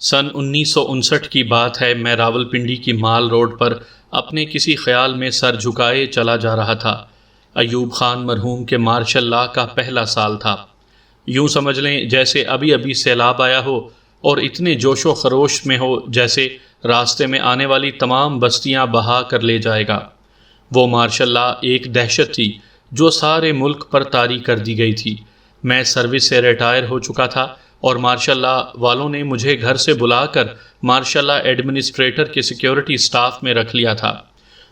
سن 1959 کی بات ہے، میں راولپنڈی کی مال روڈ پر اپنے کسی خیال میں سر جھکائے چلا جا رہا تھا۔ ایوب خان مرحوم کے مارشل لاء کا پہلا سال تھا۔ یوں سمجھ لیں جیسے ابھی ابھی سیلاب آیا ہو اور اتنے جوش و خروش میں ہو جیسے راستے میں آنے والی تمام بستیاں بہا کر لے جائے گا۔ وہ مارشل لاء ایک دہشت تھی جو سارے ملک پر طاری کر دی گئی تھی۔ میں سروس سے ریٹائر ہو چکا تھا اور مارشل لاء والوں نے مجھے گھر سے بلا کر مارشل لاء ایڈمنسٹریٹر کے سیکیورٹی سٹاف میں رکھ لیا تھا۔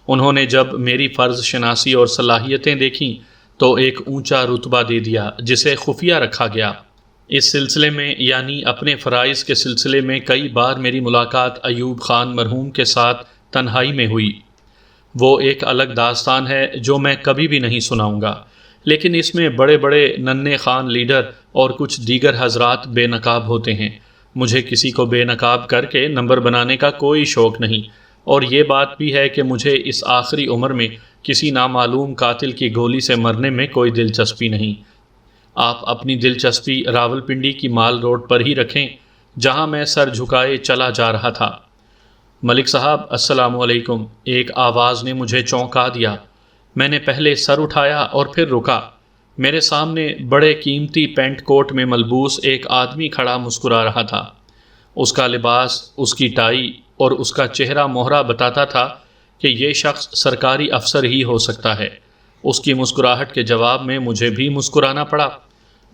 انہوں نے جب میری فرض شناسی اور صلاحیتیں دیکھیں تو ایک اونچا رتبہ دے دیا جسے خفیہ رکھا گیا۔ اس سلسلے میں یعنی اپنے فرائض کے سلسلے میں کئی بار میری ملاقات ایوب خان مرحوم کے ساتھ تنہائی میں ہوئی۔ وہ ایک الگ داستان ہے جو میں کبھی بھی نہیں سناؤں گا، لیکن اس میں بڑے بڑے ننھے خان لیڈر اور کچھ دیگر حضرات بے نقاب ہوتے ہیں۔ مجھے کسی کو بے نقاب کر کے نمبر بنانے کا کوئی شوق نہیں، اور یہ بات بھی ہے کہ مجھے اس آخری عمر میں کسی نامعلوم قاتل کی گولی سے مرنے میں کوئی دلچسپی نہیں۔ آپ اپنی دلچسپی راولپنڈی کی مال روڈ پر ہی رکھیں جہاں میں سر جھکائے چلا جا رہا تھا۔ ملک صاحب السلام علیکم، ایک آواز نے مجھے چونکا دیا۔ میں نے پہلے سر اٹھایا اور پھر رکا۔ میرے سامنے بڑے قیمتی پینٹ کوٹ میں ملبوس ایک آدمی کھڑا مسکرا رہا تھا۔ اس کا لباس، اس کی ٹائی اور اس کا چہرہ مہرہ بتاتا تھا کہ یہ شخص سرکاری افسر ہی ہو سکتا ہے۔ اس کی مسکراہٹ کے جواب میں مجھے بھی مسکرانا پڑا۔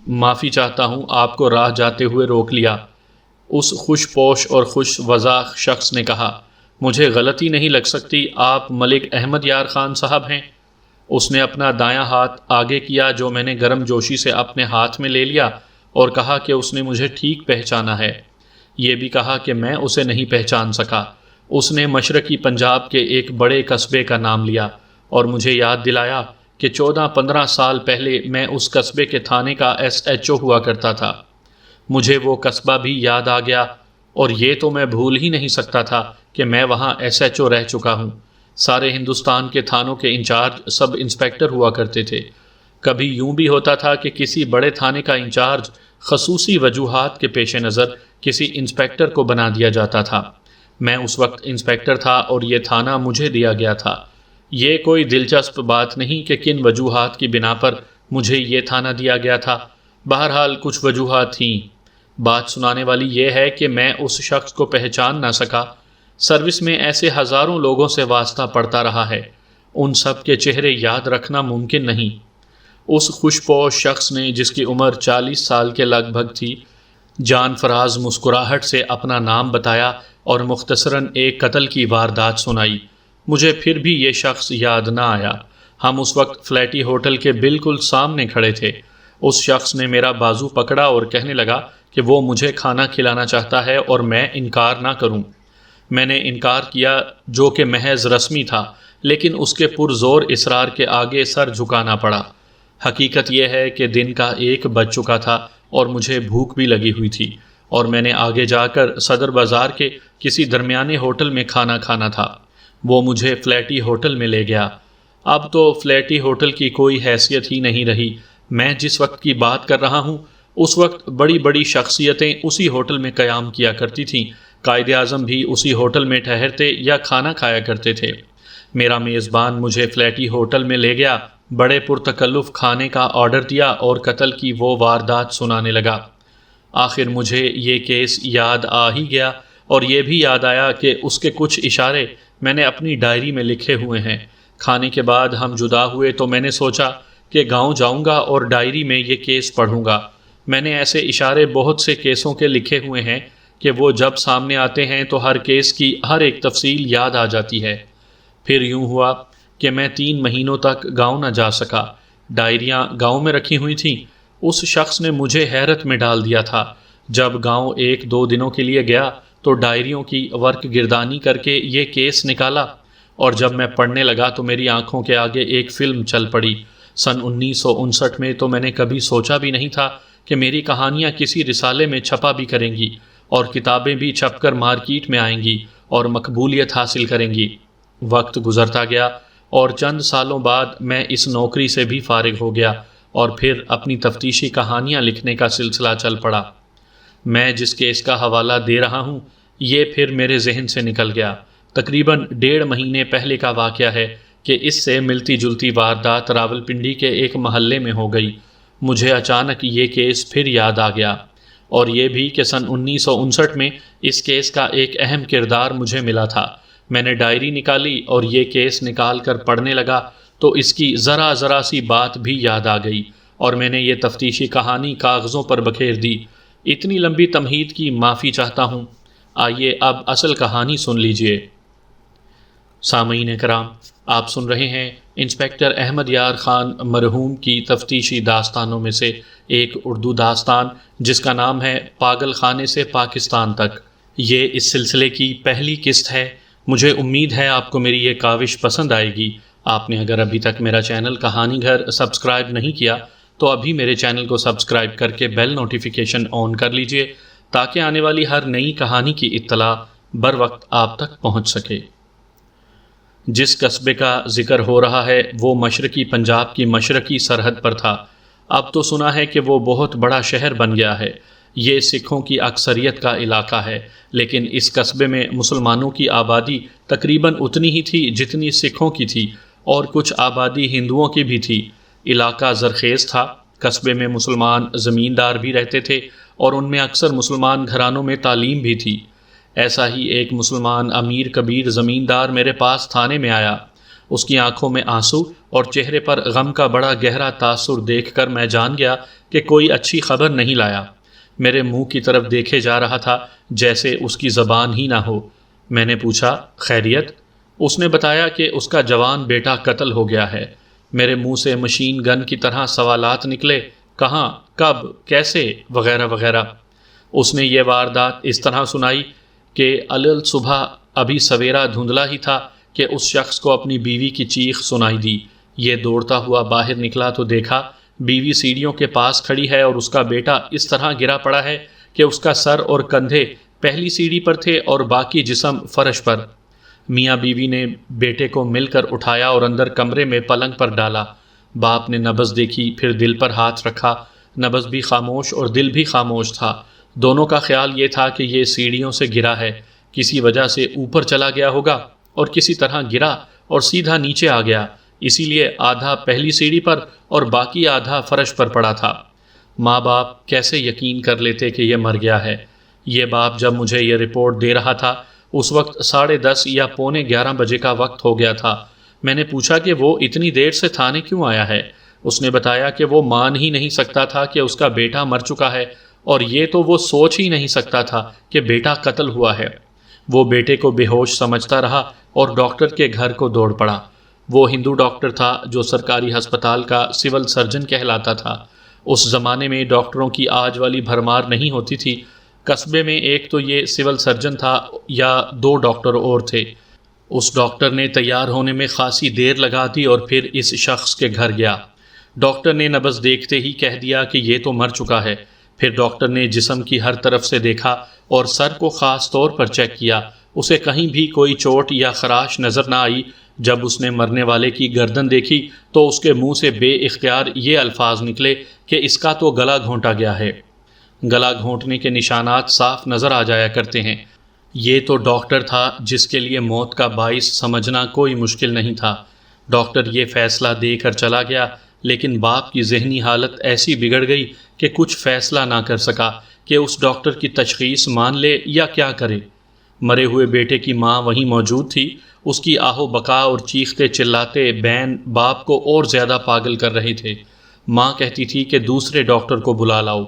معافی چاہتا ہوں، آپ کو راہ جاتے ہوئے روک لیا، اس خوش پوش اور خوش وضع شخص نے کہا۔ مجھے غلطی نہیں لگ سکتی، آپ ملک احمد یار خان صاحب ہیں؟ اس نے اپنا دایاں ہاتھ آگے کیا جو میں نے گرم جوشی سے اپنے ہاتھ میں لے لیا اور کہا کہ اس نے مجھے ٹھیک پہچانا ہے۔ یہ بھی کہا کہ میں اسے نہیں پہچان سکا۔ اس نے مشرقی پنجاب کے ایک بڑے قصبے کا نام لیا اور مجھے یاد دلایا کہ 14-15 سال پہلے میں اس قصبے کے تھانے کا SHO ہوا کرتا تھا۔ مجھے وہ قصبہ بھی یاد آ گیا، اور یہ تو میں بھول ہی نہیں سکتا تھا کہ میں وہاں SHO رہ چکا ہوں۔ سارے ہندوستان کے تھانوں کے انچارج سب انسپیکٹر ہوا کرتے تھے۔ کبھی یوں بھی ہوتا تھا کہ کسی بڑے تھانے کا انچارج خصوصی وجوہات کے پیش نظر کسی انسپیکٹر کو بنا دیا جاتا تھا۔ میں اس وقت انسپیکٹر تھا اور یہ تھانہ مجھے دیا گیا تھا۔ یہ کوئی دلچسپ بات نہیں کہ کن وجوہات کی بنا پر مجھے یہ تھانہ دیا گیا تھا۔ بہرحال کچھ وجوہات تھیں۔ بات سنانے والی یہ ہے کہ میں اس شخص کو پہچان نہ سکا۔ سروس میں ایسے ہزاروں لوگوں سے واسطہ پڑتا رہا ہے، ان سب کے چہرے یاد رکھنا ممکن نہیں۔ اس خوش پوش شخص نے، جس کی عمر 40 سال کے لگ بھگ تھی، جان فراز مسکراہٹ سے اپنا نام بتایا اور مختصراً ایک قتل کی واردات سنائی۔ مجھے پھر بھی یہ شخص یاد نہ آیا۔ ہم اس وقت فلیٹی ہوٹل کے بالکل سامنے کھڑے تھے۔ اس شخص نے میرا بازو پکڑا اور کہنے لگا کہ وہ مجھے کھانا کھلانا چاہتا ہے اور میں انکار نہ کروں۔ میں نے انکار کیا جو کہ محض رسمی تھا، لیکن اس کے پرزور اصرار کے آگے سر جھکانا پڑا۔ حقیقت یہ ہے کہ دن کا 1 بج چکا تھا اور مجھے بھوک بھی لگی ہوئی تھی، اور میں نے آگے جا کر صدر بازار کے کسی درمیانے ہوٹل میں کھانا کھانا تھا۔ وہ مجھے فلیٹی ہوٹل میں لے گیا۔ اب تو فلیٹی ہوٹل کی کوئی حیثیت ہی نہیں رہی۔ میں جس وقت کی بات کر رہا ہوں اس وقت بڑی بڑی شخصیتیں اسی ہوٹل میں قیام کیا کرتی تھیں۔ قائد اعظم بھی اسی ہوٹل میں ٹھہرتے یا کھانا کھایا کرتے تھے۔ میرا میزبان مجھے فلیٹی ہوٹل میں لے گیا، بڑے پرتکلف کھانے کا آرڈر دیا اور قتل کی وہ واردات سنانے لگا۔ آخر مجھے یہ کیس یاد آ ہی گیا، اور یہ بھی یاد آیا کہ اس کے کچھ اشارے میں نے اپنی ڈائری میں لکھے ہوئے ہیں۔ کھانے کے بعد ہم جدا ہوئے تو میں نے سوچا کہ گاؤں جاؤں گا اور ڈائری میں یہ کیس پڑھوں گا۔ میں نے ایسے اشارے بہت سے کیسوں کے لکھے ہوئے ہیں کہ وہ جب سامنے آتے ہیں تو ہر کیس کی ہر ایک تفصیل یاد آ جاتی ہے۔ پھر یوں ہوا کہ میں 3 مہینوں تک گاؤں نہ جا سکا۔ ڈائریاں گاؤں میں رکھی ہوئی تھیں۔ اس شخص نے مجھے حیرت میں ڈال دیا تھا۔ جب گاؤں 1-2 دنوں کے لیے گیا تو ڈائریوں کی ورق گردانی کر کے یہ کیس نکالا، اور جب میں پڑھنے لگا تو میری آنکھوں کے آگے ایک فلم چل پڑی۔ سن 1959 میں تو میں نے کبھی سوچا بھی نہیں تھا کہ میری کہانیاں کسی رسالے میں چھپا بھی کریں گی، اور کتابیں بھی چھپ کر مارکیٹ میں آئیں گی اور مقبولیت حاصل کریں گی۔ وقت گزرتا گیا اور چند سالوں بعد میں اس نوکری سے بھی فارغ ہو گیا، اور پھر اپنی تفتیشی کہانیاں لکھنے کا سلسلہ چل پڑا۔ میں جس کیس کا حوالہ دے رہا ہوں یہ پھر میرے ذہن سے نکل گیا۔ تقریباً 1.5 مہینے پہلے کا واقعہ ہے کہ اس سے ملتی جلتی واردات راولپنڈی کے ایک محلے میں ہو گئی۔ مجھے اچانک یہ کیس پھر یاد آ گیا، اور یہ بھی کہ سن 1959 میں اس کیس کا ایک اہم کردار مجھے ملا تھا۔ میں نے ڈائری نکالی اور یہ کیس نکال کر پڑھنے لگا تو اس کی ذرا سی بات بھی یاد آ گئی، اور میں نے یہ تفتیشی کہانی کاغذوں پر بکھیر دی۔ اتنی لمبی تمہید کی معافی چاہتا ہوں۔ آئیے اب اصل کہانی سن لیجئے۔ سامعین کرام، آپ سن رہے ہیں انسپکٹر احمد یار خان مرحوم کی تفتیشی داستانوں میں سے ایک اردو داستان جس کا نام ہے پاگل خانے سے پاکستان تک۔ یہ اس سلسلے کی پہلی قسط ہے۔ مجھے امید ہے آپ کو میری یہ کاوش پسند آئے گی۔ آپ نے اگر ابھی تک میرا چینل کہانی گھر سبسکرائب نہیں کیا تو ابھی میرے چینل کو سبسکرائب کر کے بیل نوٹیفیکیشن آن کر لیجئے تاکہ آنے والی ہر نئی کہانی کی اطلاع بر وقت آپ تک پہنچ سکے۔ جس قصبے کا ذکر ہو رہا ہے وہ مشرقی پنجاب کی مشرقی سرحد پر تھا۔ اب تو سنا ہے کہ وہ بہت بڑا شہر بن گیا ہے۔ یہ سکھوں کی اکثریت کا علاقہ ہے، لیکن اس قصبے میں مسلمانوں کی آبادی تقریباً اتنی ہی تھی جتنی سکھوں کی تھی، اور کچھ آبادی ہندوؤں کی بھی تھی۔ علاقہ زرخیز تھا۔ قصبے میں مسلمان زمیندار بھی رہتے تھے، اور ان میں اکثر مسلمان گھرانوں میں تعلیم بھی تھی۔ ایسا ہی ایک مسلمان امیر کبیر زمیندار میرے پاس تھانے میں آیا۔ اس کی آنکھوں میں آنسو اور چہرے پر غم کا بڑا گہرا تاثر دیکھ کر میں جان گیا کہ کوئی اچھی خبر نہیں لایا۔ میرے منہ کی طرف دیکھے جا رہا تھا جیسے اس کی زبان ہی نہ ہو۔ میں نے پوچھا، خیریت؟ اس نے بتایا کہ اس کا جوان بیٹا قتل ہو گیا ہے۔ میرے منہ سے مشین گن کی طرح سوالات نکلے، کہاں، کب، کیسے، وغیرہ وغیرہ۔ اس نے یہ واردات اس طرح سنائی کہ الل صبح ابھی سویرا دھندلا ہی تھا کہ اس شخص کو اپنی بیوی کی چیخ سنائی دی۔ یہ دوڑتا ہوا باہر نکلا تو دیکھا بیوی سیڑھیوں کے پاس کھڑی ہے اور اس کا بیٹا اس طرح گرا پڑا ہے کہ اس کا سر اور کندھے پہلی سیڑھی پر تھے اور باقی جسم فرش پر۔ میاں بیوی نے بیٹے کو مل کر اٹھایا اور اندر کمرے میں پلنگ پر ڈالا۔ باپ نے نبض دیکھی، پھر دل پر ہاتھ رکھا۔ نبض بھی خاموش اور دل بھی خاموش تھا۔ دونوں کا خیال یہ تھا کہ یہ سیڑھیوں سے گرا ہے، کسی وجہ سے اوپر چلا گیا ہوگا اور کسی طرح گرا اور سیدھا نیچے آ گیا، اسی لیے آدھا پہلی سیڑھی پر اور باقی آدھا فرش پر پڑا تھا۔ ماں باپ کیسے یقین کر لیتے کہ یہ مر گیا ہے؟ یہ باپ جب مجھے یہ رپورٹ دے رہا تھا اس وقت 10:30 یا 11:45 بجے کا وقت ہو گیا تھا۔ میں نے پوچھا کہ وہ اتنی دیر سے تھانے کیوں آیا ہے؟ اس نے بتایا کہ وہ مان ہی نہیں سکتا تھا کہ اس کا بیٹا مر چکا ہے، اور یہ تو وہ سوچ ہی نہیں سکتا تھا کہ بیٹا قتل ہوا ہے۔ وہ بیٹے کو بے ہوش سمجھتا رہا اور ڈاکٹر کے گھر کو دوڑ پڑا۔ وہ ہندو ڈاکٹر تھا جو سرکاری ہسپتال کا سول سرجن کہلاتا تھا۔ اس زمانے میں ڈاکٹروں کی آج والی بھرمار نہیں ہوتی تھی۔ قصبے میں ایک تو یہ سول سرجن تھا یا 2 ڈاکٹر اور تھے۔ اس ڈاکٹر نے تیار ہونے میں خاصی دیر لگا دی اور پھر اس شخص کے گھر گیا۔ ڈاکٹر نے نبض دیکھتے ہی کہہ دیا کہ یہ تو مر چکا ہے۔ پھر ڈاکٹر نے جسم کی ہر طرف سے دیکھا اور سر کو خاص طور پر چیک کیا۔ اسے کہیں بھی کوئی چوٹ یا خراش نظر نہ آئی۔ جب اس نے مرنے والے کی گردن دیکھی تو اس کے منہ سے بے اختیار یہ الفاظ نکلے کہ اس کا تو گلا گھونٹا گیا ہے۔ گلا گھونٹنے کے نشانات صاف نظر آ جایا کرتے ہیں۔ یہ تو ڈاکٹر تھا جس کے لیے موت کا باعث سمجھنا کوئی مشکل نہیں تھا۔ ڈاکٹر یہ فیصلہ دے کر چلا گیا، لیکن باپ کی ذہنی حالت ایسی بگڑ گئی کہ کچھ فیصلہ نہ کر سکا کہ اس ڈاکٹر کی تشخیص مان لے یا کیا کرے۔ مرے ہوئے بیٹے کی ماں وہیں موجود تھی۔ اس کی آہو بکا اور چیختے چلاتے بین باپ کو اور زیادہ پاگل کر رہے تھے۔ ماں کہتی تھی کہ دوسرے ڈاکٹر کو بلا لاؤ۔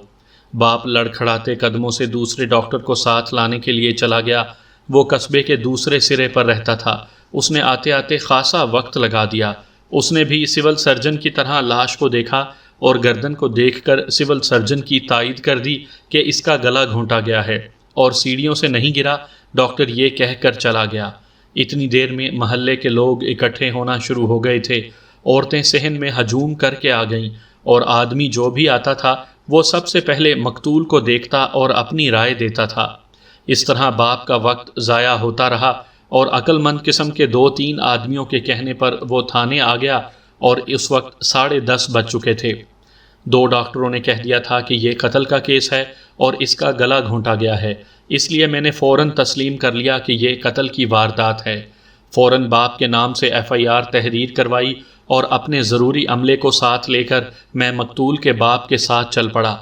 باپ لڑکھڑاتے قدموں سے دوسرے ڈاکٹر کو ساتھ لانے کے لیے چلا گیا۔ وہ قصبے کے دوسرے سرے پر رہتا تھا۔ اس نے آتے آتے خاصا وقت لگا دیا۔ اس نے بھی سول سرجن کی طرح لاش کو دیکھا اور گردن کو دیکھ کر سول سرجن کی تائید کر دی کہ اس کا گلا گھونٹا گیا ہے اور سیڑھیوں سے نہیں گرا۔ ڈاکٹر یہ کہہ کر چلا گیا۔ اتنی دیر میں محلے کے لوگ اکٹھے ہونا شروع ہو گئے تھے۔ عورتیں صحن میں ہجوم کر کے آ گئیں، اور آدمی جو بھی آتا تھا وہ سب سے پہلے مقتول کو دیکھتا اور اپنی رائے دیتا تھا۔ اس طرح باپ کا وقت ضائع ہوتا رہا، اور عقل مند قسم کے 2-3 آدمیوں کے کہنے پر وہ تھانے آ گیا، اور اس وقت 10:30 بج چکے تھے۔ 2 ڈاکٹروں نے کہہ دیا تھا کہ یہ قتل کا کیس ہے اور اس کا گلا گھونٹا گیا ہے، اس لیے میں نے فوراً تسلیم کر لیا کہ یہ قتل کی واردات ہے۔ فوراً باپ کے نام سے FIR تحریر کروائی اور اپنے ضروری عملے کو ساتھ لے کر میں مقتول کے باپ کے ساتھ چل پڑا۔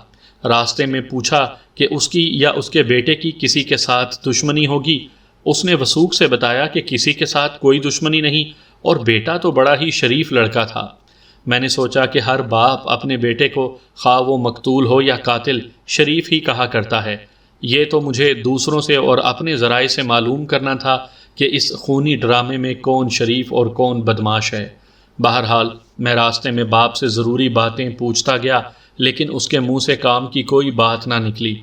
راستے میں پوچھا کہ اس کی یا اس کے بیٹے کی کسی کے ساتھ دشمنی ہوگی۔ اس نے وثوق سے بتایا کہ کسی کے ساتھ کوئی دشمنی نہیں اور بیٹا تو بڑا ہی شریف لڑکا تھا۔ میں نے سوچا کہ ہر باپ اپنے بیٹے کو خواہ وہ مقتول ہو یا قاتل شریف ہی کہا کرتا ہے۔ یہ تو مجھے دوسروں سے اور اپنے ذرائع سے معلوم کرنا تھا کہ اس خونی ڈرامے میں کون شریف اور کون بدماش ہے۔ بہرحال میں راستے میں باپ سے ضروری باتیں پوچھتا گیا، لیکن اس کے منہ سے کام کی کوئی بات نہ نکلی۔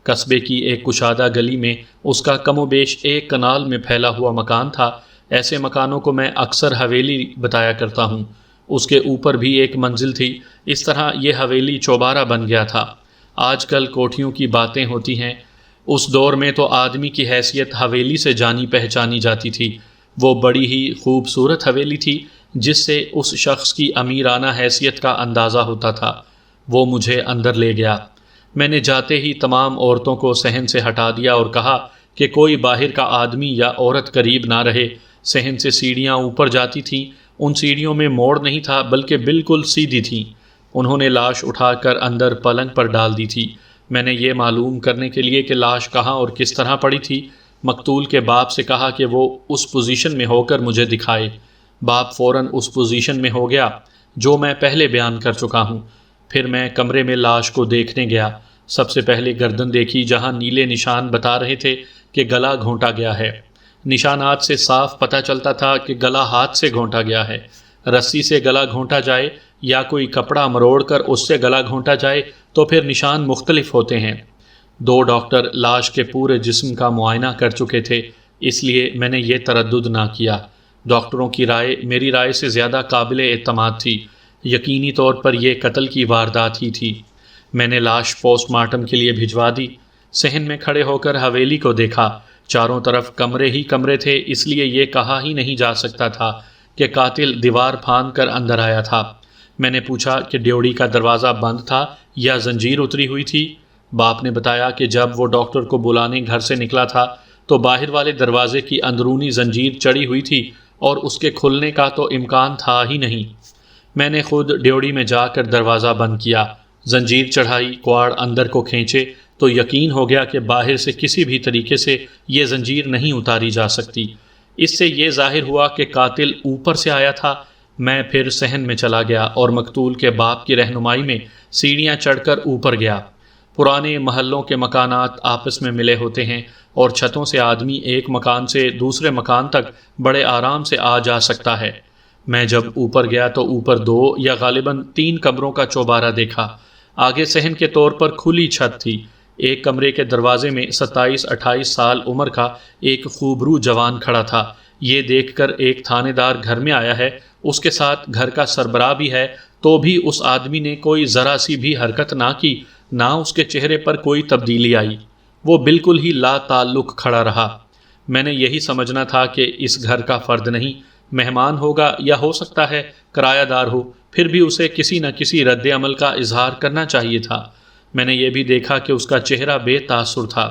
قصبے کی ایک کشادہ گلی میں اس کا کم و بیش ایک کنال میں پھیلا ہوا مکان تھا۔ ایسے مکانوں کو میں اکثر حویلی بتایا کرتا ہوں۔ اس کے اوپر بھی ایک منزل تھی۔ اس طرح یہ حویلی چوبارہ بن گیا تھا۔ آج کل کوٹھیوں کی باتیں ہوتی ہیں، اس دور میں تو آدمی کی حیثیت حویلی سے جانی پہچانی جاتی تھی۔ وہ بڑی ہی خوبصورت حویلی تھی جس سے اس شخص کی امیرانہ حیثیت کا اندازہ ہوتا تھا۔ وہ مجھے اندر لے گیا۔ میں نے جاتے ہی تمام عورتوں کو صحن سے ہٹا دیا اور کہا کہ کوئی باہر کا آدمی یا عورت قریب نہ رہے۔ صحن سے سیڑھیاں اوپر جاتی تھیں، ان سیڑھیوں میں موڑ نہیں تھا بلکہ بالکل سیدھی تھیں۔ انہوں نے لاش اٹھا کر اندر پلنگ پر ڈال دی تھی۔ میں نے یہ معلوم کرنے کے لیے کہ لاش کہاں اور کس طرح پڑی تھی، مقتول کے باپ سے کہا کہ وہ اس پوزیشن میں ہو کر مجھے دکھائے۔ باپ فوراً اس پوزیشن میں ہو گیا جو میں پہلے بیان کر چکا ہوں۔ پھر میں کمرے میں لاش کو دیکھنے گیا۔ سب سے پہلے گردن دیکھی جہاں نیلے نشان بتا رہے تھے کہ گلا گھونٹا گیا ہے۔ نشانات سے صاف پتہ چلتا تھا کہ گلا ہاتھ سے گھونٹا گیا ہے۔ رسی سے گلا گھونٹا جائے یا کوئی کپڑا مروڑ کر اس سے گلا گھونٹا جائے تو پھر نشان مختلف ہوتے ہیں۔ 2 ڈاکٹر لاش کے پورے جسم کا معائنہ کر چکے تھے، اس لیے میں نے یہ تردد نہ کیا۔ ڈاکٹروں کی رائے میری رائے سے زیادہ قابل اعتماد تھی۔ یقینی طور پر یہ قتل کی واردات ہی تھی۔ میں نے لاش پوسٹ مارٹم کے لیے بھجوا دی۔ صحن میں کھڑے ہو کر حویلی کو دیکھا۔ چاروں طرف کمرے ہی کمرے تھے، اس لیے یہ کہا ہی نہیں جا سکتا تھا کہ قاتل دیوار پھاند کر اندر آیا تھا۔ میں نے پوچھا کہ ڈیوڑی کا دروازہ بند تھا یا زنجیر اتری ہوئی تھی؟ باپ نے بتایا کہ جب وہ ڈاکٹر کو بلانے گھر سے نکلا تھا تو باہر والے دروازے کی اندرونی زنجیر چڑھی ہوئی تھی اور اس کے کھلنے کا تو امکان تھا ہی نہیں۔ میں نے خود ڈیوڑی میں جا کر دروازہ بند کیا، زنجیر چڑھائی، کواڑ اندر کو کھینچے تو یقین ہو گیا کہ باہر سے کسی بھی طریقے سے یہ زنجیر نہیں اتاری جا سکتی۔ اس سے یہ ظاہر ہوا کہ قاتل اوپر سے آیا تھا۔ میں پھر صحن میں چلا گیا اور مقتول کے باپ کی رہنمائی میں سیڑھیاں چڑھ کر اوپر گیا۔ پرانے محلوں کے مکانات آپس میں ملے ہوتے ہیں اور چھتوں سے آدمی ایک مکان سے دوسرے مکان تک بڑے آرام سے آ جا سکتا ہے۔ میں جب اوپر گیا تو اوپر 2 یا غالباً 3 کمروں کا چوبارہ دیکھا۔ آگے صحن کے طور پر کھلی چھت تھی۔ ایک کمرے کے دروازے میں 27-28 سال عمر کا ایک خوبرو جوان کھڑا تھا۔ یہ دیکھ کر ایک تھانے دار گھر میں آیا ہے، اس کے ساتھ گھر کا سربراہ بھی ہے، تو بھی اس آدمی نے کوئی ذرا سی بھی حرکت نہ کی، نہ اس کے چہرے پر کوئی تبدیلی آئی۔ وہ بالکل ہی لا تعلق کھڑا رہا۔ میں نے یہی سمجھنا تھا کہ اس گھر کا فرد نہیں، مہمان ہوگا یا ہو سکتا ہے کرایہ دار ہو، پھر بھی اسے کسی نہ کسی رد عمل کا اظہار کرنا چاہیے تھا۔ میں نے یہ بھی دیکھا کہ اس کا چہرہ بے تاثر تھا۔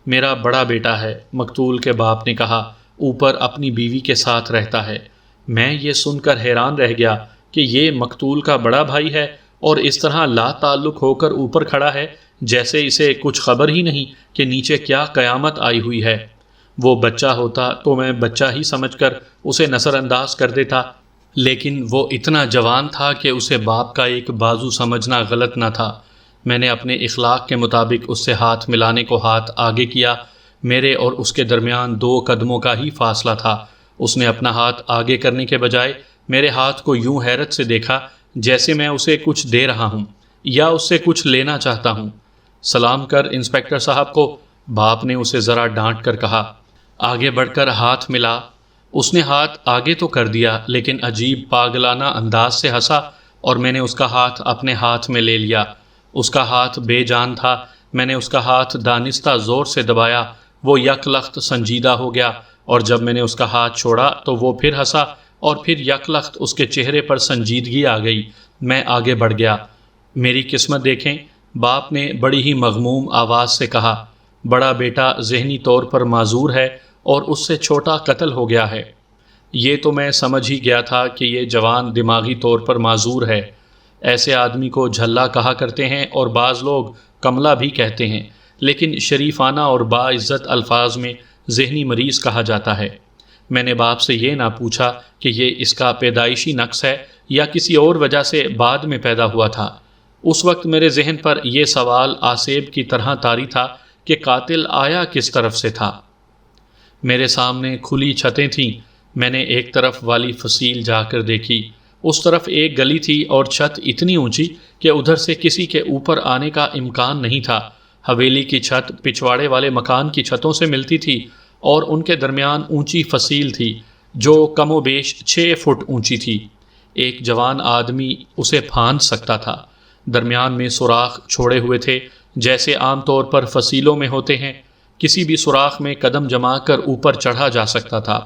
میرا بڑا بیٹا ہے، مقتول کے باپ نے کہا، اوپر اپنی بیوی کے ساتھ رہتا ہے۔ میں یہ سن کر حیران رہ گیا کہ یہ مقتول کا بڑا بھائی ہے اور اس طرح لا تعلق ہو کر اوپر کھڑا ہے جیسے اسے کچھ خبر ہی نہیں کہ نیچے کیا قیامت آئی ہوئی ہے۔ وہ بچہ ہوتا تو میں بچہ ہی سمجھ کر اسے نظر انداز کر دیتا، لیکن وہ اتنا جوان تھا کہ اسے باپ کا ایک بازو سمجھنا غلط نہ تھا۔ میں نے اپنے اخلاق کے مطابق اس سے ہاتھ ملانے کو ہاتھ آگے کیا۔ میرے اور اس کے درمیان 2 قدموں کا ہی فاصلہ تھا۔ اس نے اپنا ہاتھ آگے کرنے کے بجائے میرے ہاتھ کو یوں حیرت سے دیکھا جیسے میں اسے کچھ دے رہا ہوں یا اس سے کچھ لینا چاہتا ہوں۔ سلام کر انسپکٹر صاحب کو، باپ نے اسے ذرا ڈانٹ کر کہا۔ آگے بڑھ کر ہاتھ ملا۔ اس نے ہاتھ آگے تو کر دیا لیکن عجیب پاگلانہ انداز سے ہنسا اور میں نے اس کا ہاتھ اپنے ہاتھ میں لے لیا۔ اس کا ہاتھ بے جان تھا۔ میں نے اس کا ہاتھ دانستہ زور سے دبایا۔ وہ یک لخت سنجیدہ ہو گیا اور جب میں نے اس کا ہاتھ چھوڑا تو وہ پھر ہنسا اور پھر یک لخت اس کے چہرے پر سنجیدگی آ گئی۔ میں آگے بڑھ گیا۔ میری قسمت دیکھیں، باپ نے بڑی ہی مغموم آواز سے کہا، بڑا بیٹا ذہنی طور پر معذور ہے اور اس سے چھوٹا قتل ہو گیا ہے۔ یہ تو میں سمجھ ہی گیا تھا کہ یہ جوان دماغی طور پر معذور ہے۔ ایسے آدمی کو جھلا کہا کرتے ہیں اور بعض لوگ کملا بھی کہتے ہیں، لیکن شریفانہ اور باعزت الفاظ میں ذہنی مریض کہا جاتا ہے۔ میں نے باپ سے یہ نہ پوچھا کہ یہ اس کا پیدائشی نقص ہے یا کسی اور وجہ سے بعد میں پیدا ہوا تھا۔ اس وقت میرے ذہن پر یہ سوال آسیب کی طرح طاری تھا کہ قاتل آیا کس طرف سے تھا۔ میرے سامنے کھلی چھتیں تھیں۔ میں نے ایک طرف والی فصیل جا کر دیکھی۔ اس طرف ایک گلی تھی اور چھت اتنی اونچی کہ ادھر سے کسی کے اوپر آنے کا امکان نہیں تھا۔ حویلی کی چھت پچھواڑے والے مکان کی چھتوں سے ملتی تھی اور ان کے درمیان اونچی فصیل تھی جو کم و بیش 6 فٹ اونچی تھی۔ ایک جوان آدمی اسے پھاند سکتا تھا۔ درمیان میں سوراخ چھوڑے ہوئے تھے جیسے عام طور پر فصیلوں میں ہوتے ہیں۔ کسی بھی سوراخ میں قدم جما کر اوپر چڑھا جا سکتا تھا۔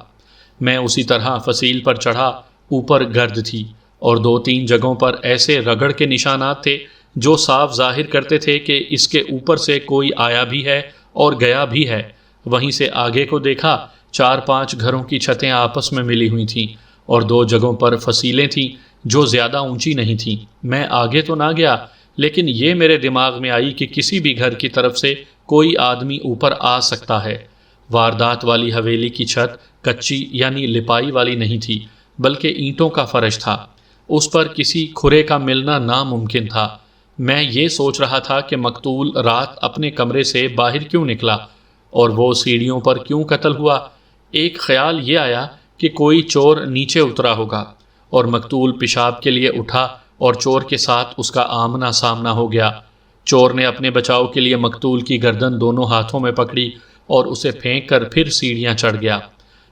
میں اسی طرح فصیل پر چڑھا۔ اوپر گرد تھی اور 2-3 جگہوں پر ایسے رگڑ کے نشانات تھے جو صاف ظاہر کرتے تھے کہ اس کے اوپر سے کوئی آیا بھی ہے اور گیا بھی ہے۔ وہیں سے آگے کو دیکھا، 4-5 گھروں کی چھتیں آپس میں ملی ہوئی تھیں اور 2 جگہوں پر فصیلیں تھیں جو زیادہ اونچی نہیں تھیں۔ میں آگے تو نہ گیا، لیکن یہ میرے دماغ میں آئی کہ کسی بھی گھر کی طرف سے کوئی آدمی اوپر آ سکتا ہے۔ واردات والی حویلی کی چھت کچی یعنی لپائی والی نہیں تھی بلکہ اینٹوں کا فرش تھا۔ اس پر کسی کھرے کا ملنا ناممکن تھا۔ میں یہ سوچ رہا تھا کہ مقتول رات اپنے کمرے سے باہر کیوں نکلا اور وہ سیڑھیوں پر کیوں قتل ہوا۔ ایک خیال یہ آیا کہ کوئی چور نیچے اترا ہوگا اور مقتول پیشاب کے لیے اٹھا اور چور کے ساتھ اس کا آمنا سامنا ہو گیا۔ چور نے اپنے بچاؤ کے لیے مقتول کی گردن دونوں ہاتھوں میں پکڑی اور اسے پھینک کر پھر سیڑھیاں چڑھ گیا۔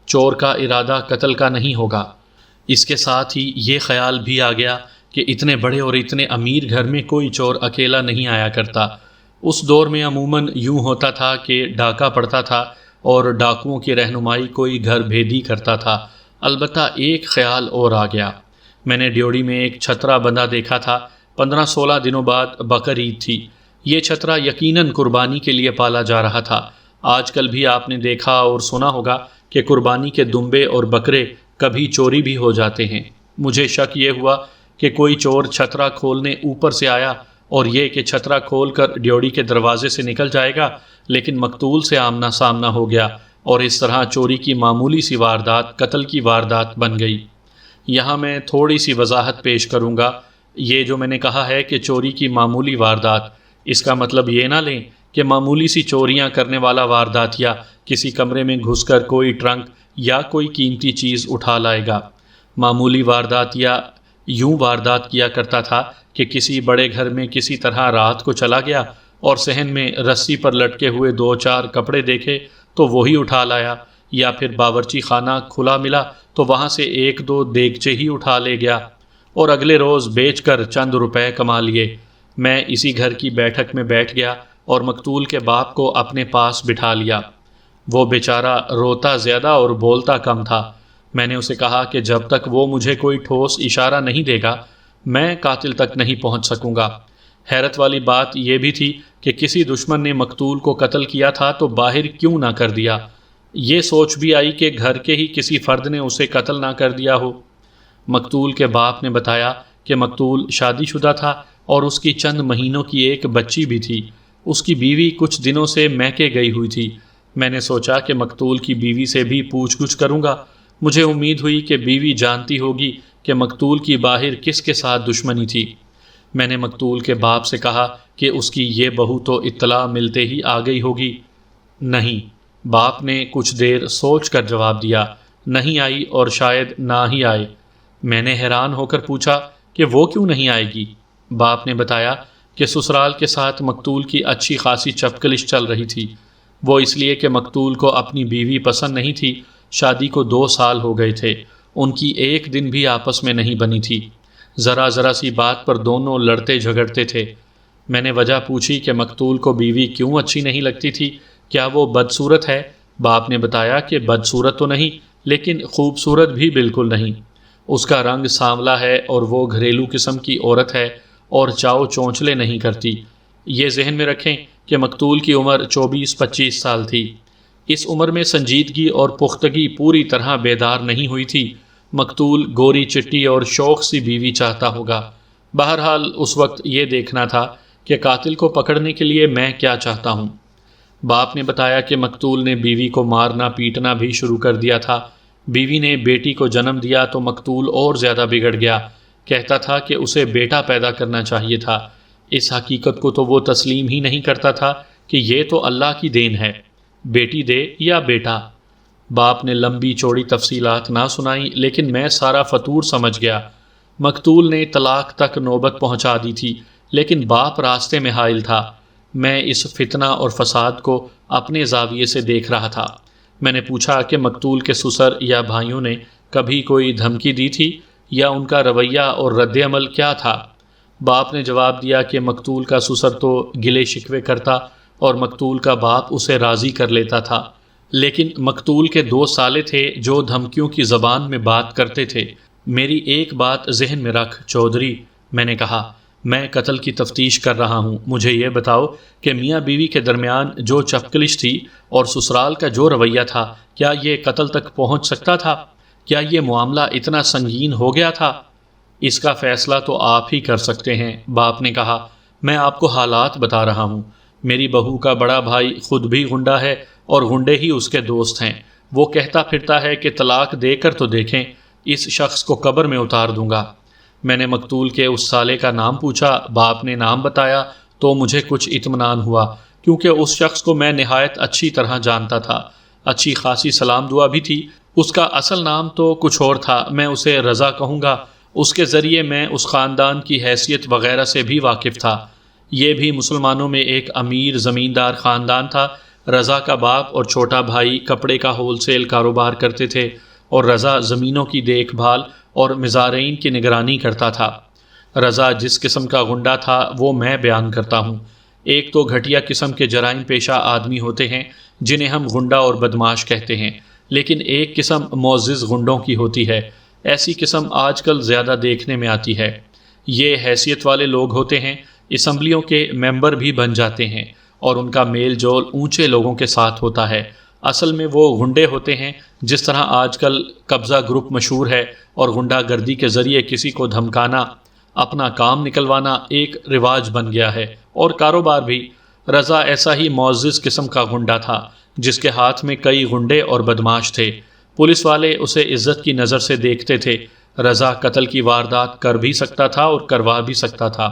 چور کا ارادہ قتل کا نہیں ہوگا۔ اس کے ساتھ ہی یہ خیال بھی آ گیا کہ اتنے بڑے اور اتنے امیر گھر میں کوئی چور اکیلا نہیں آیا کرتا۔ اس دور میں عموماً یوں ہوتا تھا کہ ڈاکہ پڑتا تھا اور ڈاکوؤں کی رہنمائی کوئی گھر بھیدی کرتا تھا۔ البتہ ایک خیال اور آ گیا۔ میں نے ڈیوڑی میں ایک چھترا بندھا دیکھا تھا۔ 15-16 دنوں بعد بقرعید تھی۔ یہ چھترا یقیناً قربانی کے لیے پالا جا رہا تھا۔ آج کل بھی آپ نے دیکھا اور سنا ہوگا کہ قربانی کے دمبے اور بکرے کبھی چوری بھی ہو جاتے ہیں۔ مجھے شک یہ ہوا کہ کوئی چور چھترا کھولنے اوپر سے آیا اور یہ کہ چھترا کھول کر ڈیوڑی کے دروازے سے نکل جائے گا، لیکن مقتول سے آمنا سامنا ہو گیا اور اس طرح چوری کی معمولی سی واردات قتل کی واردات بن گئی۔ یہاں میں تھوڑی سی وضاحت پیش کروں گا۔ یہ جو میں نے کہا ہے کہ چوری کی معمولی واردات، اس کا مطلب یہ نہ لیں کہ معمولی سی چوریاں کرنے والا واردات یا کسی کمرے میں گھس کر کوئی ٹرنک یا کوئی قیمتی چیز اٹھا لائے گا۔ معمولی واردات یا یوں واردات کیا کرتا تھا کہ کسی بڑے گھر میں کسی طرح رات کو چلا گیا اور صحن میں رسی پر لٹکے ہوئے 2-4 کپڑے دیکھے تو وہی اٹھا لایا، یا پھر باورچی خانہ کھلا ملا تو وہاں سے 1-2 دیگچے ہی اٹھا لے گیا اور اگلے روز بیچ کر چند روپے کما لیے۔ میں اسی گھر کی بیٹھک میں بیٹھ گیا اور مقتول کے باپ کو اپنے پاس بٹھا لیا۔ وہ بیچارہ روتا زیادہ اور بولتا کم تھا۔ میں نے اسے کہا کہ جب تک وہ مجھے کوئی ٹھوس اشارہ نہیں دے گا میں قاتل تک نہیں پہنچ سکوں گا۔ حیرت والی بات یہ بھی تھی کہ کسی دشمن نے مقتول کو قتل کیا تھا تو باہر کیوں نہ کر دیا۔ یہ سوچ بھی آئی کہ گھر کے ہی کسی فرد نے اسے قتل نہ کر دیا ہو۔ مقتول کے باپ نے بتایا کہ مقتول شادی شدہ تھا اور اس کی چند مہینوں کی ایک بچی بھی تھی۔ اس کی بیوی کچھ دنوں سے میکے گئی ہوئی تھی۔ میں نے سوچا کہ مقتول کی بیوی سے بھی پوچھ گچھ کروں گا۔ مجھے امید ہوئی کہ بیوی جانتی ہوگی کہ مقتول کی باہر کس کے ساتھ دشمنی تھی۔ میں نے مقتول کے باپ سے کہا کہ اس کی یہ بہو تو اطلاع ملتے ہی آ گئی ہوگی۔ نہیں، باپ نے کچھ دیر سوچ کر جواب دیا، نہیں آئی اور شاید نہ ہی آئے۔ میں نے حیران ہو کر پوچھا کہ وہ کیوں نہیں آئے گی؟ باپ نے بتایا کہ سسرال کے ساتھ مقتول کی اچھی خاصی چپکلش چل رہی تھی۔ وہ اس لیے کہ مقتول کو اپنی بیوی پسند نہیں تھی۔ شادی کو 2 سال ہو گئے تھے، ان کی ایک دن بھی آپس میں نہیں بنی تھی۔ ذرا سی بات پر دونوں لڑتے جھگڑتے تھے۔ میں نے وجہ پوچھی کہ مقتول کو بیوی کیوں اچھی نہیں لگتی تھی، کیا وہ بدصورت ہے؟ باپ نے بتایا کہ بدصورت تو نہیں لیکن خوبصورت بھی بالکل نہیں۔ اس کا رنگ سانولا ہے اور وہ گھریلو قسم کی عورت ہے اور چاؤ چونچلے نہیں کرتی۔ یہ ذہن میں رکھیں کہ مقتول کی عمر 24-25 سال تھی۔ اس عمر میں سنجیدگی اور پختگی پوری طرح بیدار نہیں ہوئی تھی۔ مقتول گوری چٹی اور شوق سی بیوی چاہتا ہوگا۔ بہرحال اس وقت یہ دیکھنا تھا کہ قاتل کو پکڑنے کے لیے میں کیا چاہتا ہوں۔ باپ نے بتایا کہ مقتول نے بیوی کو مارنا پیٹنا بھی شروع کر دیا تھا۔ بیوی نے بیٹی کو جنم دیا تو مقتول اور زیادہ بگڑ گیا۔ کہتا تھا کہ اسے بیٹا پیدا کرنا چاہیے تھا۔ اس حقیقت کو تو وہ تسلیم ہی نہیں کرتا تھا کہ یہ تو اللہ کی دین ہے، بیٹی دے یا بیٹا۔ باپ نے لمبی چوڑی تفصیلات نہ سنائی، لیکن میں سارا فطور سمجھ گیا۔ مقتول نے طلاق تک نوبت پہنچا دی تھی، لیکن باپ راستے میں حائل تھا۔ میں اس فتنہ اور فساد کو اپنے زاویے سے دیکھ رہا تھا۔ میں نے پوچھا کہ مقتول کے سسر یا بھائیوں نے کبھی کوئی دھمکی دی تھی یا ان کا رویہ اور رد عمل کیا تھا؟ باپ نے جواب دیا کہ مقتول کا سسر تو گلے شکوے کرتا اور مقتول کا باپ اسے راضی کر لیتا تھا، لیکن مقتول کے 2 سالے تھے جو دھمکیوں کی زبان میں بات کرتے تھے۔ میری ایک بات ذہن میں رکھ چودھری، میں نے کہا، میں قتل کی تفتیش کر رہا ہوں۔ مجھے یہ بتاؤ کہ میاں بیوی کے درمیان جو چپکلش تھی اور سسرال کا جو رویہ تھا، کیا یہ قتل تک پہنچ سکتا تھا؟ کیا یہ معاملہ اتنا سنگین ہو گیا تھا؟ اس کا فیصلہ تو آپ ہی کر سکتے ہیں، باپ نے کہا۔ میں آپ کو حالات بتا رہا ہوں۔ میری بہو کا بڑا بھائی خود بھی غنڈہ ہے اور غنڈے ہی اس کے دوست ہیں۔ وہ کہتا پھرتا ہے کہ طلاق دے کر تو دیکھیں، اس شخص کو قبر میں اتار دوں گا۔ میں نے مقتول کے اس سالے کا نام پوچھا۔ باپ نے نام بتایا تو مجھے کچھ اطمینان ہوا، کیونکہ اس شخص کو میں نہایت اچھی طرح جانتا تھا۔ اچھی خاصی سلام دعا بھی تھی۔ اس کا اصل نام تو کچھ اور تھا، میں اسے رضا کہوں گا۔ اس کے ذریعے میں اس خاندان کی حیثیت وغیرہ سے بھی واقف تھا۔ یہ بھی مسلمانوں میں ایک امیر زمیندار خاندان تھا۔ رضا کا باپ اور چھوٹا بھائی کپڑے کا ہول سیل کاروبار کرتے تھے اور رضا زمینوں کی دیکھ بھال اور مزارعین کی نگرانی کرتا تھا۔ رضا جس قسم کا غنڈہ تھا وہ میں بیان کرتا ہوں۔ ایک تو گھٹیا قسم کے جرائم پیشہ آدمی ہوتے ہیں جنہیں ہم غنڈہ اور بدماش کہتے ہیں، لیکن ایک قسم معزز غنڈوں کی ہوتی ہے۔ ایسی قسم آج کل زیادہ دیکھنے میں آتی ہے۔ یہ حیثیت والے لوگ ہوتے ہیں، اسمبلیوں کے ممبر بھی بن جاتے ہیں اور ان کا میل جول اونچے لوگوں کے ساتھ ہوتا ہے۔ اصل میں وہ غنڈے ہوتے ہیں، جس طرح آج کل قبضہ گروپ مشہور ہے اور غنڈہ گردی کے ذریعے کسی کو دھمکانا، اپنا کام نکلوانا ایک رواج بن گیا ہے، اور کاروبار بھی۔ رضا ایسا ہی معزز قسم کا غنڈہ تھا، جس کے ہاتھ میں کئی غنڈے اور بدماش تھے۔ پولیس والے اسے عزت کی نظر سے دیکھتے تھے۔ رضا قتل کی واردات کر بھی سکتا تھا اور کروا بھی سکتا تھا،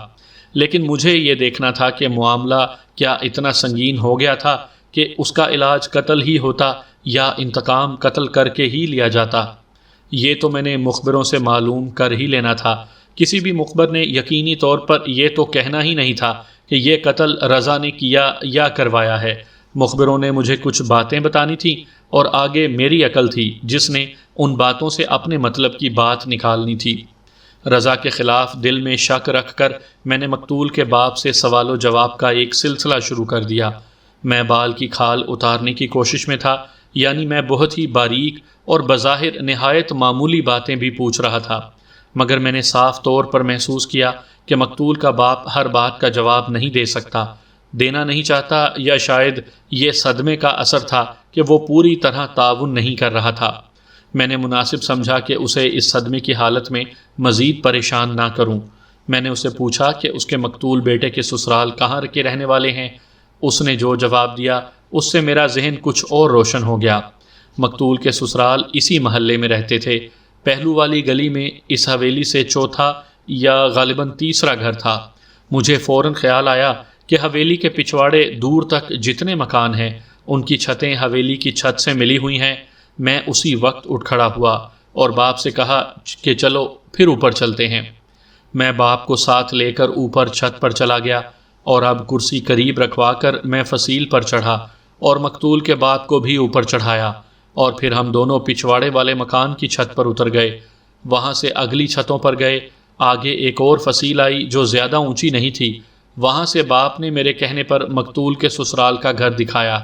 لیکن مجھے یہ دیکھنا تھا کہ معاملہ کیا اتنا سنگین ہو گیا تھا کہ اس کا علاج قتل ہی ہوتا یا انتقام قتل کر کے ہی لیا جاتا۔ یہ تو میں نے مخبروں سے معلوم کر ہی لینا تھا۔ کسی بھی مخبر نے یقینی طور پر یہ تو کہنا ہی نہیں تھا کہ یہ قتل رضا نے کیا یا کروایا ہے۔ مخبروں نے مجھے کچھ باتیں بتانی تھیں اور آگے میری عقل تھی جس نے ان باتوں سے اپنے مطلب کی بات نکالنی تھی۔ رضا کے خلاف دل میں شک رکھ کر میں نے مقتول کے باپ سے سوال و جواب کا ایک سلسلہ شروع کر دیا۔ میں بال کی کھال اتارنے کی کوشش میں تھا، یعنی میں بہت ہی باریک اور بظاہر نہایت معمولی باتیں بھی پوچھ رہا تھا، مگر میں نے صاف طور پر محسوس کیا کہ مقتول کا باپ ہر بات کا جواب نہیں دے سکتا، دینا نہیں چاہتا، یا شاید یہ صدمے کا اثر تھا کہ وہ پوری طرح تعاون نہیں کر رہا تھا۔ میں نے مناسب سمجھا کہ اسے اس صدمے کی حالت میں مزید پریشان نہ کروں۔ میں نے اسے پوچھا کہ اس کے مقتول بیٹے کے سسرال کہاں کے رہنے والے ہیں۔ اس نے جو جواب دیا اس سے میرا ذہن کچھ اور روشن ہو گیا۔ مقتول کے سسرال اسی محلے میں رہتے تھے، پہلو والی گلی میں، اس حویلی سے چوتھا یا غالباً تیسرا گھر تھا۔ مجھے فوراً خیال آیا کہ حویلی کے پچھواڑے دور تک جتنے مکان ہیں ان کی چھتیں حویلی کی چھت سے ملی ہوئی ہیں۔ میں اسی وقت اٹھ کھڑا ہوا اور باپ سے کہا کہ چلو پھر اوپر چلتے ہیں۔ میں باپ کو ساتھ لے کر اوپر چھت پر چلا گیا اور اب کرسی قریب رکھوا کر میں فصیل پر چڑھا اور مقتول کے باپ کو بھی اوپر چڑھایا، اور پھر ہم دونوں پچھواڑے والے مکان کی چھت پر اتر گئے۔ وہاں سے اگلی چھتوں پر گئے۔ آگے ایک اور فصیل آئی جو زیادہ اونچی نہیں تھی۔ وہاں سے باپ نے میرے کہنے پر مقتول کے سسرال کا گھر دکھایا۔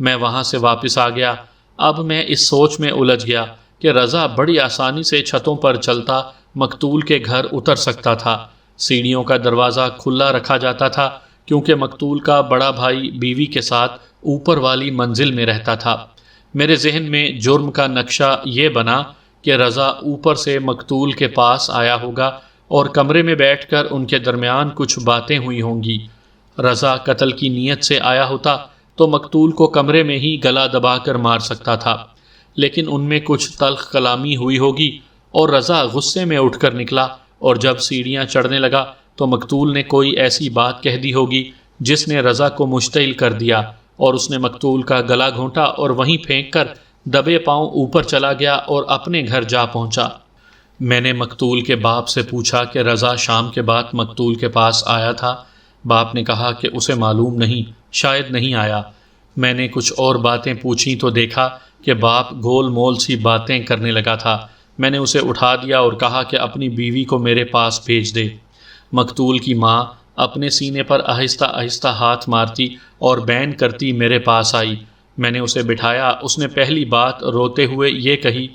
میں وہاں سے واپس آ گیا۔ اب میں اس سوچ میں الجھ گیا کہ رضا بڑی آسانی سے چھتوں پر چلتا مقتول کے گھر اتر سکتا تھا۔ سیڑھیوں کا دروازہ کھلا رکھا جاتا تھا کیونکہ مقتول کا بڑا بھائی بیوی کے ساتھ اوپر والی منزل میں رہتا تھا۔ میرے ذہن میں جرم کا نقشہ یہ بنا کہ رضا اوپر سے مقتول کے پاس آیا ہوگا اور کمرے میں بیٹھ کر ان کے درمیان کچھ باتیں ہوئی ہوں گی۔ رضا قتل کی نیت سے آیا ہوتا تو مقتول کو کمرے میں ہی گلا دبا کر مار سکتا تھا، لیکن ان میں کچھ تلخ کلامی ہوئی ہوگی اور رضا غصے میں اٹھ کر نکلا، اور جب سیڑھیاں چڑھنے لگا تو مقتول نے کوئی ایسی بات کہہ دی ہوگی جس نے رضا کو مشتعل کر دیا، اور اس نے مقتول کا گلا گھونٹا اور وہیں پھینک کر دبے پاؤں اوپر چلا گیا اور اپنے گھر جا پہنچا۔ میں نے مقتول کے باپ سے پوچھا کہ رضا شام کے بعد مقتول کے پاس آیا تھا؟ باپ نے کہا کہ اسے معلوم نہیں، شاید نہیں آیا۔ میں نے کچھ اور باتیں پوچھیں تو دیکھا کہ باپ گول مول سی باتیں کرنے لگا تھا۔ میں نے اسے اٹھا دیا اور کہا کہ اپنی بیوی کو میرے پاس بھیج دے۔ مقتول کی ماں اپنے سینے پر آہستہ آہستہ ہاتھ مارتی اور بین کرتی میرے پاس آئی۔ میں نے اسے بٹھایا۔ اس نے پہلی بات روتے ہوئے یہ کہی،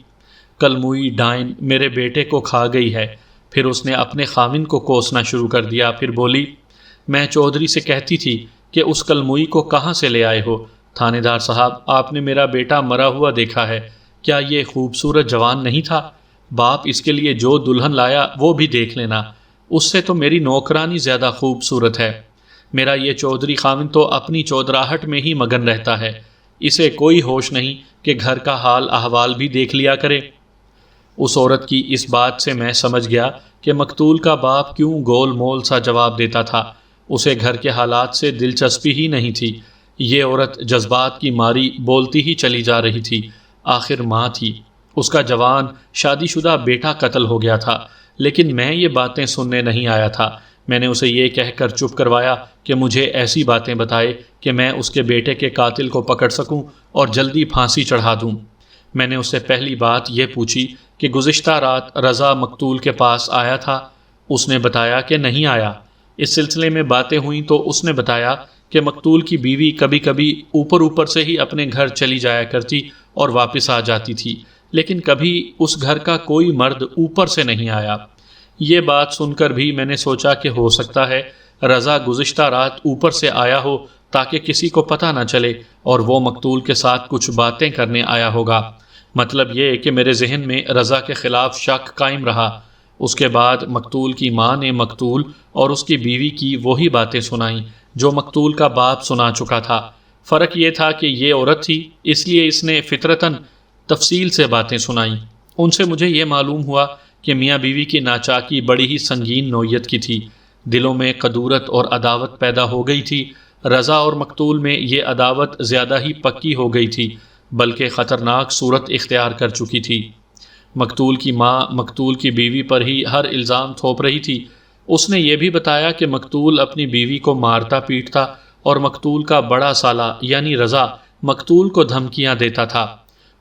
کلموئی ڈائن میرے بیٹے کو کھا گئی ہے۔ پھر اس نے اپنے خاوند کو کوسنا شروع کر دیا۔ پھر بولی، میں چودھری سے کہتی تھی کہ اس کلموئی کو کہاں سے لے آئے ہو؟ تھانے دار صاحب، آپ نے میرا بیٹا مرا ہوا دیکھا ہے، کیا یہ خوبصورت جوان نہیں تھا؟ باپ اس کے لیے جو دلہن لایا وہ بھی دیکھ لینا، اس سے تو میری نوکرانی زیادہ خوبصورت ہے۔ میرا یہ چودھری خاوند تو اپنی چودراہٹ میں ہی مگن رہتا ہے، اسے کوئی ہوش نہیں کہ گھر کا حال احوال بھی دیکھ لیا کرے۔ اس عورت کی اس بات سے میں سمجھ گیا کہ مقتول کا باپ کیوں گول مول سا جواب دیتا تھا۔ اسے گھر کے حالات سے دلچسپی ہی نہیں تھی۔ یہ عورت جذبات کی ماری بولتی ہی چلی جا رہی تھی۔ آخر ماں تھی، اس کا جوان شادی شدہ بیٹا قتل ہو گیا تھا، لیکن میں یہ باتیں سننے نہیں آیا تھا۔ میں نے اسے یہ کہہ کر چپ کروایا کہ مجھے ایسی باتیں بتائے کہ میں اس کے بیٹے کے قاتل کو پکڑ سکوں اور جلدی پھانسی چڑھا دوں۔ میں نے اس سے پہلی بات یہ پوچھی کہ گزشتہ رات رضا مقتول کے پاس آیا تھا؟ اس نے بتایا کہ نہیں آیا۔ اس سلسلے میں باتیں ہوئیں تو اس نے بتایا کہ مقتول کی بیوی کبھی کبھی اوپر سے ہی اپنے گھر چلی جایا کرتی اور واپس آ جاتی تھی، لیکن کبھی اس گھر کا کوئی مرد اوپر سے نہیں آیا۔ یہ بات سن کر بھی میں نے سوچا کہ ہو سکتا ہے رضا گزشتہ رات اوپر سے آیا ہو تاکہ کسی کو پتہ نہ چلے اور وہ مقتول کے ساتھ کچھ باتیں کرنے آیا ہوگا۔ مطلب یہ کہ میرے ذہن میں رضا کے خلاف شک قائم رہا۔ اس کے بعد مقتول کی ماں نے مقتول اور اس کی بیوی کی وہی باتیں سنائیں جو مقتول کا باپ سنا چکا تھا۔ فرق یہ تھا کہ یہ عورت تھی، اس لیے اس نے فطرتاً تفصیل سے باتیں سنائیں۔ ان سے مجھے یہ معلوم ہوا کہ میاں بیوی کی ناچاکی بڑی ہی سنگین نوعیت کی تھی۔ دلوں میں قدورت اور عداوت پیدا ہو گئی تھی۔ رضا اور مقتول میں یہ عداوت زیادہ ہی پکی ہو گئی تھی، بلکہ خطرناک صورت اختیار کر چکی تھی۔ مقتول کی ماں مقتول کی بیوی پر ہی ہر الزام تھوپ رہی تھی۔ اس نے یہ بھی بتایا کہ مقتول اپنی بیوی کو مارتا پیٹتا اور مقتول کا بڑا سالہ یعنی رضا مقتول کو دھمکیاں دیتا تھا۔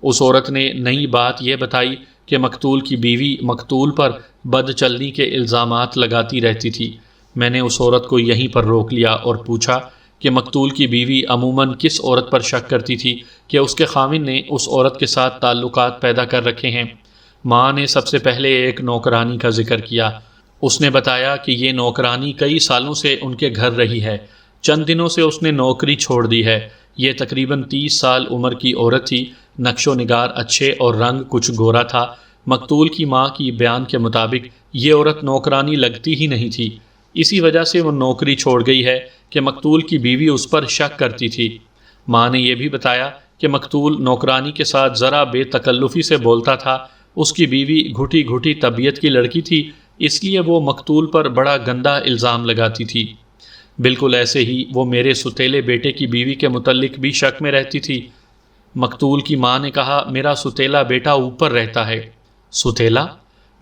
اس عورت نے نئی بات یہ بتائی کہ مقتول کی بیوی مقتول پر بد چلنی کے الزامات لگاتی رہتی تھی۔ میں نے اس عورت کو یہیں پر روک لیا اور پوچھا کہ مقتول کی بیوی عموماً کس عورت پر شک کرتی تھی کہ اس کے خاوند نے اس عورت کے ساتھ تعلقات پیدا کر رکھے ہیں؟ ماں نے سب سے پہلے ایک نوکرانی کا ذکر کیا۔ اس نے بتایا کہ یہ نوکرانی کئی سالوں سے ان کے گھر رہی ہے، چند دنوں سے اس نے نوکری چھوڑ دی ہے۔ یہ تقریباً 30 سال عمر کی عورت تھی، نقش و نگار اچھے اور رنگ کچھ گورا تھا۔ مقتول کی ماں کی بیان کے مطابق یہ عورت نوکرانی لگتی ہی نہیں تھی، اسی وجہ سے وہ نوکری چھوڑ گئی ہے کہ مقتول کی بیوی اس پر شک کرتی تھی۔ ماں نے یہ بھی بتایا کہ مقتول نوکرانی کے ساتھ ذرا بے تکلفی سے بولتا تھا۔ اس کی بیوی گھٹی گھٹی طبیعت کی لڑکی تھی، اس لیے وہ مقتول پر بڑا گندا الزام لگاتی تھی۔ بالکل ایسے ہی وہ میرے ستیلے بیٹے کی بیوی کے متعلق بھی شک میں رہتی تھی۔ مقتول کی ماں نے کہا، میرا ستیلا بیٹا اوپر رہتا ہے۔ ستیلا؟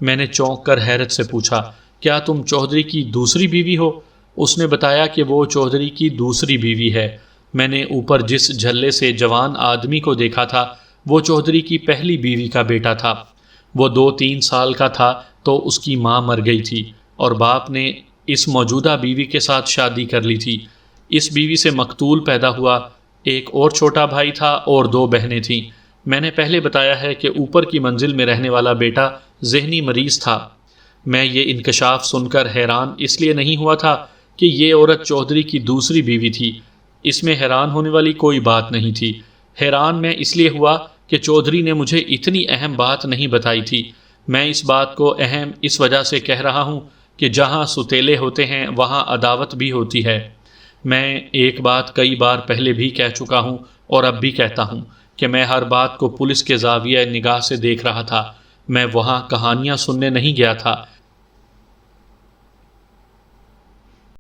میں نے چونک کر حیرت سے پوچھا، کیا تم چودھری کی دوسری بیوی ہو؟ اس نے بتایا کہ وہ چودھری کی دوسری بیوی ہے۔ میں نے اوپر جس جھلے سے جوان آدمی کو دیکھا تھا وہ چودھری کی پہلی بیوی کا بیٹا تھا۔ وہ 2-3 سال کا تھا تو اس کی ماں مر گئی تھی اور باپ نے اس موجودہ بیوی کے ساتھ شادی کر لی تھی۔ اس بیوی سے مقتول پیدا ہوا، ایک اور چھوٹا بھائی تھا اور 2 بہنیں تھیں۔ میں نے پہلے بتایا ہے کہ اوپر کی منزل میں رہنے والا بیٹا ذہنی مریض تھا۔ میں یہ انکشاف سن کر حیران اس لیے نہیں ہوا تھا کہ یہ عورت چودھری کی دوسری بیوی تھی، اس میں حیران ہونے والی کوئی بات نہیں تھی۔ حیران میں اس لیے ہوا کہ چودھری نے مجھے اتنی اہم بات نہیں بتائی تھی۔ میں اس بات کو اہم اس وجہ سے کہہ رہا ہوں کہ جہاں ستیلے ہوتے ہیں وہاں عداوت بھی ہوتی ہے۔ میں ایک بات کئی بار پہلے بھی کہہ چکا ہوں اور اب بھی کہتا ہوں کہ میں ہر بات کو پولیس کے زاویہ نگاہ سے دیکھ رہا تھا۔ میں وہاں کہانیاں سننے نہیں گیا تھا،